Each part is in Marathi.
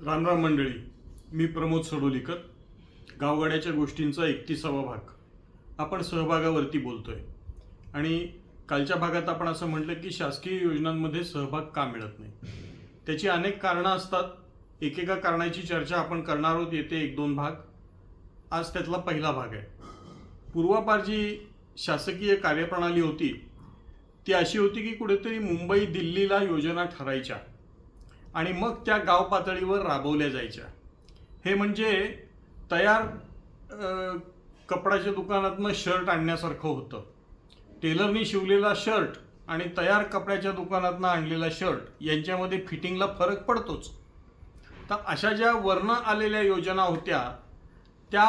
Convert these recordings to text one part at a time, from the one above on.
रामराम मंडळी, मी प्रमोद सडोलीकर. गावगाड्याच्या गोष्टींचा 31वा भाग आपण सहभागावरती बोलतोय. आणि कालच्या भागात आपण असं म्हटलं की शासकीय योजनांमध्ये सहभाग का मिळत नाही. त्याची अनेक कारणं असतात. एकेका कारणाची चर्चा आपण करणार आहोत. येते 1-2 भाग. आज त्यातला पहिला भाग आहे. पूर्वापार जी शासकीय कार्यप्रणाली होती ती अशी होती की कुठेतरी मुंबई दिल्लीला योजना ठरायच्या आणि मग त्या गाव पातळीवर राबवल्या जायच्या. हे म्हणजे तयार कपड्याच्या दुकानातनं शर्ट आणण्यासारखं होतं. टेलरनी शिवलेला शर्ट आणि तयार कपड्याच्या दुकानातनं आणलेला शर्ट यांच्यामध्ये फिटिंगला फरक पडतोच. तर अशा ज्या वर्ण आलेल्या योजना होत्या त्या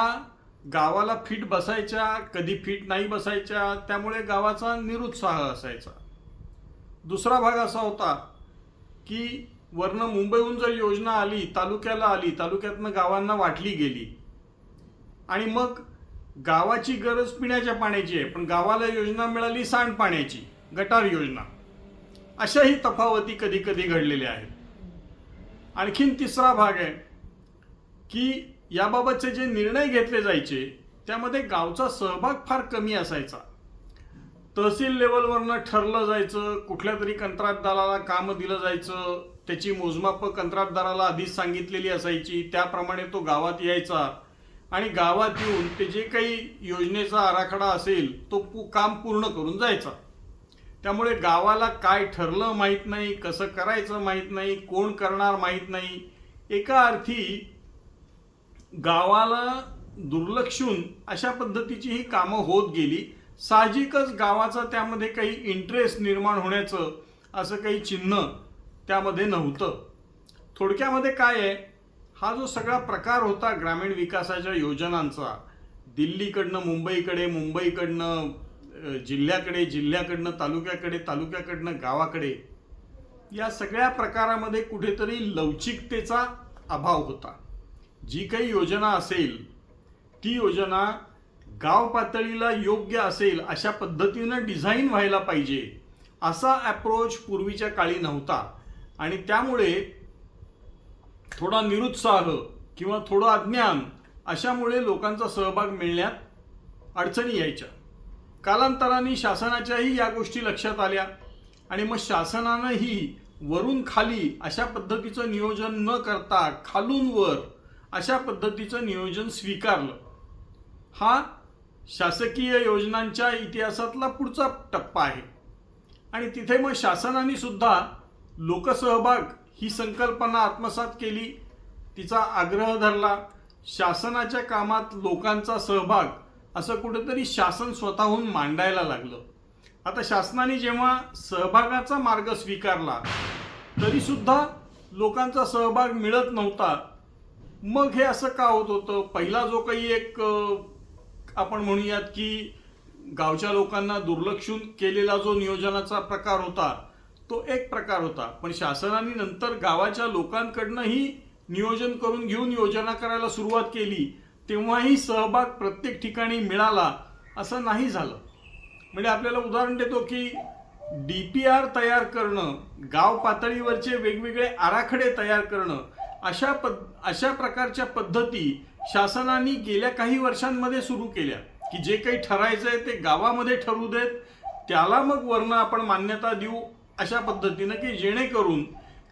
गावाला फिट बसायच्या, कधी फिट नाही बसायच्या, त्यामुळे गावाचा निरुत्साह असायचा. दुसरा भाग असा होता की वर्ण मुंबईहून जर योजना आली, तालुक्याला आली, तालुक्यातनं गावांना वाटली गेली आणि मग गावाची गरज पिण्याच्या पाण्याची आहे, पण गावाला योजना मिळाली सांडपाण्याची, गटार योजना. अशाही तफावती कधी कधी घडलेल्या आहेत. आणखीन तिसरा भाग आहे की याबाबतचे जे निर्णय घेतले जायचे त्यामध्ये गावचा सहभाग फार कमी असायचा. तहसील लेवलवरनं ठरलं जायचं, कुठल्या तरी कंत्राटदाराला काम दिलं जायचं, त्याची मोजमाप कंत्राटदाराला आधीच सांगितलेली असायची, त्याप्रमाणे तो गावात यायचा आणि गावात येऊन ते जे काही योजनेचा आराखडा असेल तो काम पूर्ण करून जायचा. त्यामुळे गावाला काय ठरलं माहीत नाही, कसं करायचं माहीत नाही, कोण करणार माहीत नाही. एका अर्थी गावाला दुर्लक्षून अशा पद्धतीची ही कामं होत गेली. साहजिकच गावाचा त्यामध्ये काही इंटरेस्ट निर्माण होण्याचं असं काही चिन्ह त्यामध्ये नव्हतं. थोडक्यामध्ये काय आहे, हा जो सगळा प्रकार होता ग्रामीण विकासाच्या योजनांचा, दिल्लीकडनं मुंबईकडे, मुंबईकडनं जिल्ह्याकडे, जिल्ह्याकडनं तालुक्याकडे, तालुक्याकडनं गावाकडे, या सगळ्या प्रकारामध्ये कुठेतरी लवचिकतेचा अभाव होता. जी काही योजना असेल ती योजना गाव पातळीला योग्य असेल अशा पद्धतीनं डिझाईन व्हायला पाहिजे असा अप्रोच पूर्वीच्या काळी नव्हता. आणि त्यामुळे थोडा निरुत्साह किंवा थोडं अज्ञान अशामुळे लोकांचा सहभाग मिळण्यात अडचणी यायच्या. कालांतराने शासनाच्याही या गोष्टी लक्षात आल्या आणि मग शासनानंही वरून खाली अशा पद्धतीचं नियोजन न करता खालून वर अशा पद्धतीचं नियोजन स्वीकारलं. हा शासकीय योजनांच्या इतिहासातला पुढचा टप्पा आहे. आणि तिथे मग शासनाने सुद्धा लोकसहभाग ही संकल्पना आत्मसात केली, तिचा आग्रह धरला. शासनाच्या कामात लोकांचा सहभाग असं कुठेतरी शासन स्वतःहून मांडायला लागलं. आता शासनाने जेव्हा सहभागाचा मार्ग स्वीकारला तरी सुद्धा लोकांचा सहभाग मिळत नव्हता. मग हे असं का होत होतं? पहिला जो काही एक आपण म्हणूयात की गावच्या लोकांना दुर्लक्षून केलेला जो नियोजनाचा प्रकार होता तो एक प्रकार होता. पण शासनाने नंतर गावाच्या लोकांकडनंही नियोजन करून घेऊन योजना करायला सुरुवात केली, तेव्हाही सहभाग प्रत्येक ठिकाणी मिळाला असं नाही झालं. म्हणजे आपल्याला उदाहरण देतो की DPR तयार करणं, गाव पातळीवरचे वेगवेगळे आराखडे तयार करणं, अशा प्रकारच्या पद्धती शासनाने गेल्या काही वर्षांमध्ये सुरू केल्या की जे काही ठरायचं आहे ते गावामध्ये ठरवू देत, त्याला मग वर्ण आपण मान्यता देऊ अशा पद्धतीनं की जेणेकरून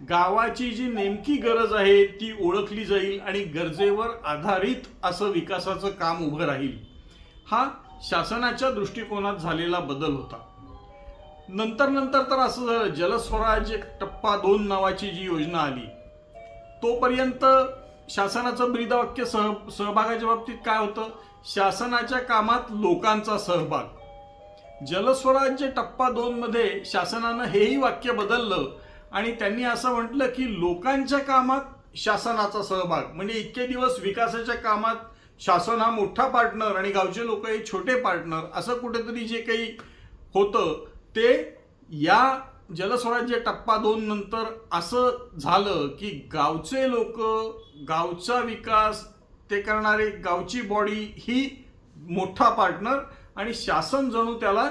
गावाची जी नेमकी गरज आहे ती ओळखली जाईल आणि गरजेवर आधारित असं विकासाचं काम उभं राहील. हा शासनाच्या दृष्टिकोनात झालेला बदल होता. नंतर तर असं जलस्वराज्य टप्पा 2 नावाची जी योजना आली तोपर्यंत शासनाचं ब्रीदवाक्य सहभागाच्या बाबतीत काय होतं? शासनाच्या कामात लोकांचा सहभाग. जलस्वराज्य टप्पा 2 मध्ये शासनानं हेही वाक्य बदललं आणि त्यांनी असं म्हटलं की लोकांच्या कामात शासनाचा सहभाग. म्हणजे इतके दिवस विकासाच्या कामात शासन हा मोठा पार्टनर आणि गावचे लोक हे छोटे पार्टनर असं कुठेतरी जे काही होतं ते या जलस्वराज्य टप्पा 2 नंतर असं झालं की गावचे लोक, गावचा विकास ते करणारे गावची बॉडी ही मोठा पार्टनर आणि शासन जणू त्याला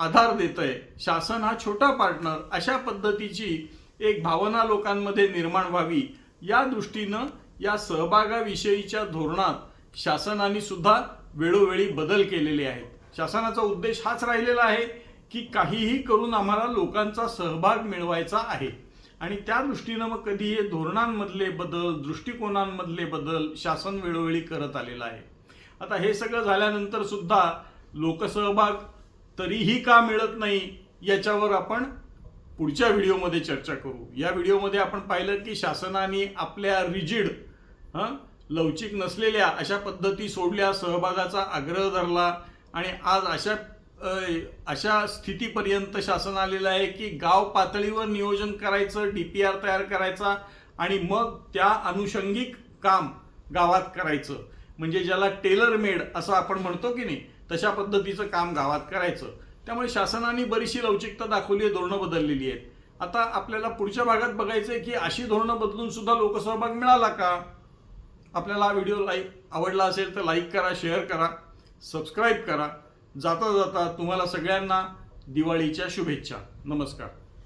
आधार देतंय, शासन हा छोटा पार्टनर, अशा पद्धतीची एक भावना लोकांमध्ये निर्माण व्हावी या दृष्टीनं या सहभागाविषयीच्या धोरणात शासनाने सुद्धा वेळोवेळी बदल केलेले आहेत। शासनाचा उद्देश हाच राहिलेला आहे की काहीही करून आम्हाला लोकांचा सहभाग मिळवायचा आहे आणि त्या दृष्टीनं मग कधी हे धोरणांमधले बदल, दृष्टिकोनांमधले बदल शासन वेळोवेळी करत आलेलं आहे। आता हे सगळं झाल्यानंतर सुद्धा लोकसहभाग तरीही का मिळत नाही याच्यावर आपण पुढच्या व्हिडिओमध्ये चर्चा करू। या व्हिडिओमध्ये आपण पाहिलं की शासनाने आपल्या रिजिड लवचिक नसलेल्या अशा पद्धती सोडल्या, सहभागाचा आग्रह धरला आणि आज अशा स्थितीपर्यंत शासन आलेलं आहे की गाव पातळीवर नियोजन करायचं, DPR तयार करायचा आणि मग त्या अनुषंगिक काम गावात करायचं, म्हणजे ज्याला टेलर मेड असं आपण म्हणतो की नाही, तशा पद्धतीचं काम गावात करायचं। त्यामुळे शासनाने बरीचशी लवचिकता दाखवली आहे, धोरणं बदललेली आहेत। आता आपल्याला पुढच्या भागात बघायचं आहे की अशी धोरणं बदलून सुद्धा लोकसहभाग मिळाला का। आपल्याला हा व्हिडिओ आवडला असेल तर लाईक करा, शेअर करा, सबस्क्राईब करा। जाता जाता तुम्हाला सगळ्यांना दिवाळीच्या शुभेच्छा। नमस्कार।